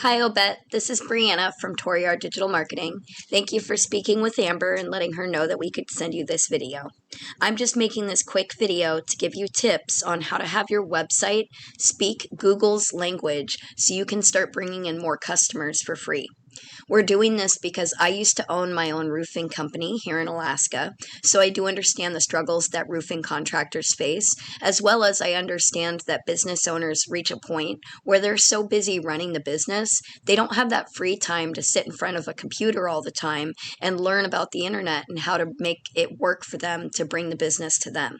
Hi, Obet. This is Brianna from Toriar Digital Marketing. Thank you for speaking with Amber and letting her know that we could send you this video. I'm just making this quick video to give you tips on how to have your website speak Google's language so you can start bringing in more customers for free. We're doing this because I used to own my own roofing company here in Alaska, so I do understand the struggles that roofing contractors face, as well as I understand that business owners reach a point where they're so busy running the business, they don't have that free time to sit in front of a computer all the time and learn about the internet and how to make it work for them to bring the business to them.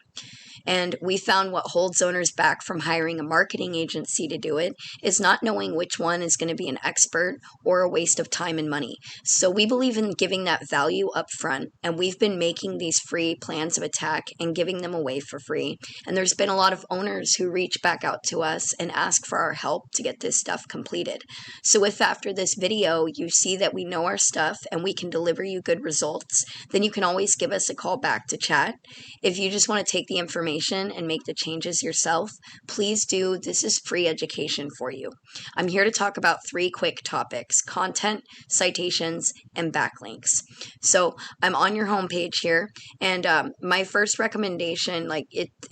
And we found what holds owners back from hiring a marketing agency to do it is not knowing which one is going to be an expert or a waste of time and money. So we believe in giving that value up front, and we've been making these free plans of attack and giving them away for free. And there's been a lot of owners who reach back out to us and ask for our help to get this stuff completed. So if after this video you see that we know our stuff and we can deliver you good results, then you can always give us a call back to chat. If you just want to take the information and make the changes yourself, please do. This is free education for you. I'm here to talk about three quick topics: content, citations, and backlinks. So I'm on your homepage here, and my first recommendation,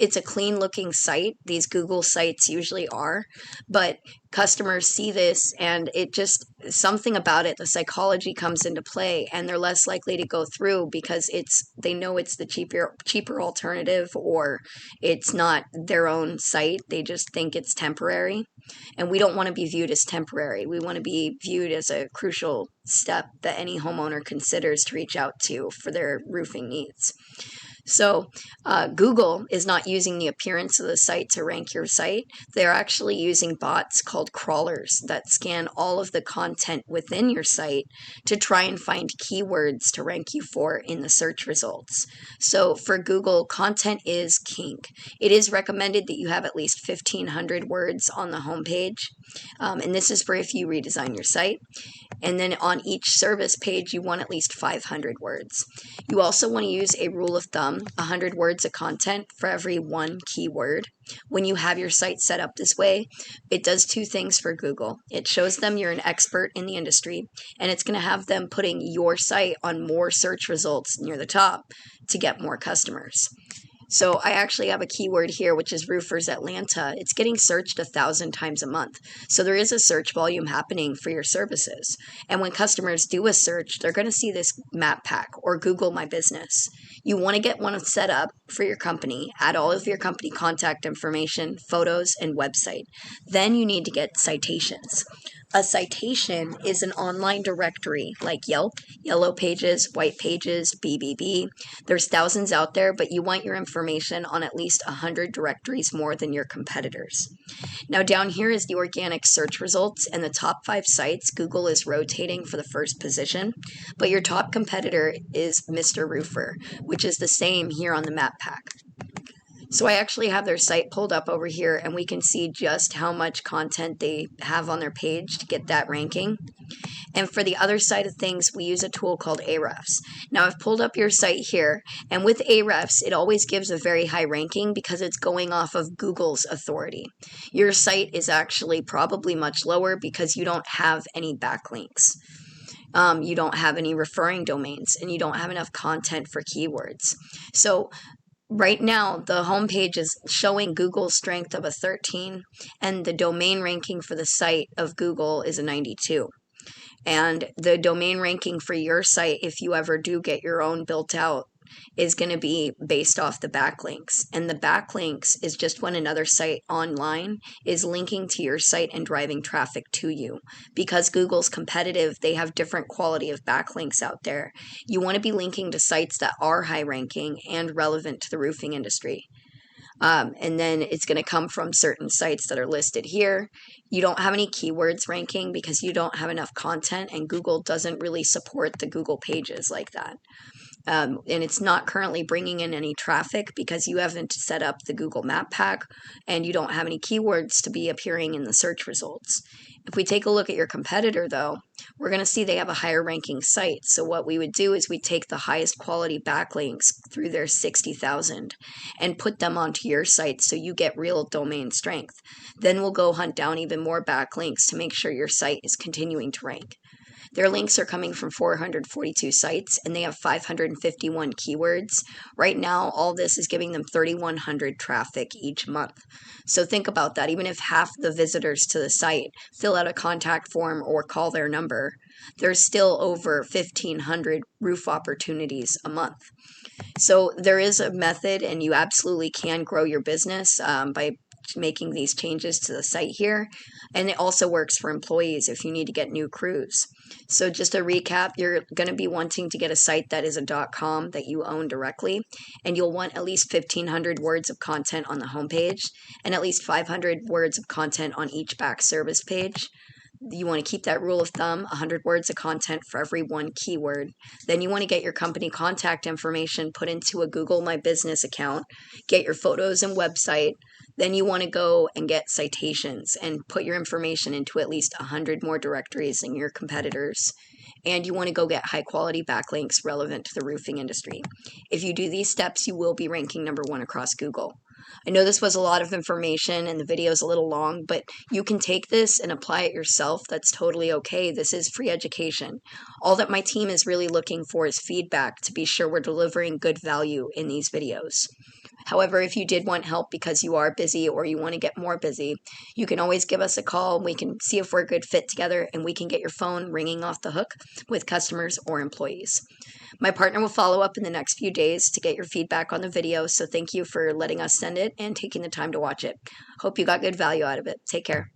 it's a clean looking site. These Google sites usually are, but customers see this and it just, something about it, the psychology comes into play, and they're less likely to go through because they know it's the cheaper alternative, or it's not their own site. They just think it's temporary, and we don't want to be viewed as temporary. We want to be viewed as a crucial step that any homeowner considers to reach out to for their roofing needs. So Google is not using the appearance of the site to rank your site. They're actually using bots called crawlers that scan all of the content within your site to try and find keywords to rank you for in the search results. So for Google, content is king. It is recommended that you have at least 1,500 words on the homepage, and this is for if you redesign your site. And then on each service page, you want at least 500 words. You also want to use a rule of thumb, 100 words of content for every one keyword. When you have your site set up this way, it does two things for Google. It shows them you're an expert in the industry, and it's going to have them putting your site on more search results near the top to get more customers. So I actually have a keyword here, which is roofers Atlanta. It's getting searched 1,000 times a month. So there is a search volume happening for your services. And when customers do a search, they're going to see this map pack or Google My Business. You want to get one set up for your company, add all of your company contact information, photos, and website. Then you need to get citations. A citation is an online directory like Yelp, Yellow Pages, White Pages, BBB. There's thousands out there, but you want your information on at least 100 directories more than your competitors. Now down here is the organic search results, and the top 5 sites Google is rotating for the first position, but your top competitor is Mr. Roofer, which is the same here on the map pack. So I actually have their site pulled up over here, and we can see just how much content they have on their page to get that ranking. And for the other side of things, we use a tool called Ahrefs. Now I've pulled up your site here, and with Ahrefs, it always gives a very high ranking because it's going off of Google's authority. Your site is actually probably much lower because you don't have any backlinks. You don't have any referring domains, and you don't have enough content for keywords. So right now, the homepage is showing Google's strength of a 13, and the domain ranking for the site of Google is a 92. And the domain ranking for your site, if you ever do get your own built out, is going to be based off the backlinks. And the backlinks is just when another site online is linking to your site and driving traffic to you. Because Google's competitive, they have different quality of backlinks out there. You want to be linking to sites that are high ranking and relevant to the roofing industry. And then it's going to come from certain sites that are listed here. You don't have any keywords ranking because you don't have enough content, and Google doesn't really support the Google pages like that. and it's not currently bringing in any traffic because you haven't set up the Google Map Pack and you don't have any keywords to be appearing in the search results. If we take a look at your competitor, though, we're going to see they have a higher ranking site. So what we would do is we take the highest quality backlinks through their 60,000 and put them onto your site so you get real domain strength. Then we'll go hunt down even more backlinks to make sure your site is continuing to rank. Their links are coming from 442 sites, and they have 551 keywords. Right now, all this is giving them 3,100 traffic each month. So think about that. Even if half the visitors to the site fill out a contact form or call their number, there's still over 1,500 roof opportunities a month. So there is a method, and you absolutely can grow your business by making these changes to the site here. And it also works for employees if you need to get new crews. So just a recap, you're going to be wanting to get a site that is a .com that you own directly, and you'll want at least 1,500 words of content on the homepage and at least 500 words of content on each back service page. You want to keep that rule of thumb, 100 words of content for every one keyword. Then you want to get your company contact information put into a Google My Business account, get your photos and website. Then you want to go and get citations and put your information into at least 100 more directories than your competitors. And you want to go get high quality backlinks relevant to the roofing industry. If you do these steps, you will be ranking #1 across Google. I know this was a lot of information and the video is a little long, but you can take this and apply it yourself. That's totally okay. This is free education. All that my team is really looking for is feedback to be sure we're delivering good value in these videos. However, if you did want help because you are busy or you want to get more busy, you can always give us a call and we can see if we're a good fit together and we can get your phone ringing off the hook with customers or employees. My partner will follow up in the next few days to get your feedback on the video, so thank you for letting us send it and taking the time to watch it. Hope you got good value out of it. Take care.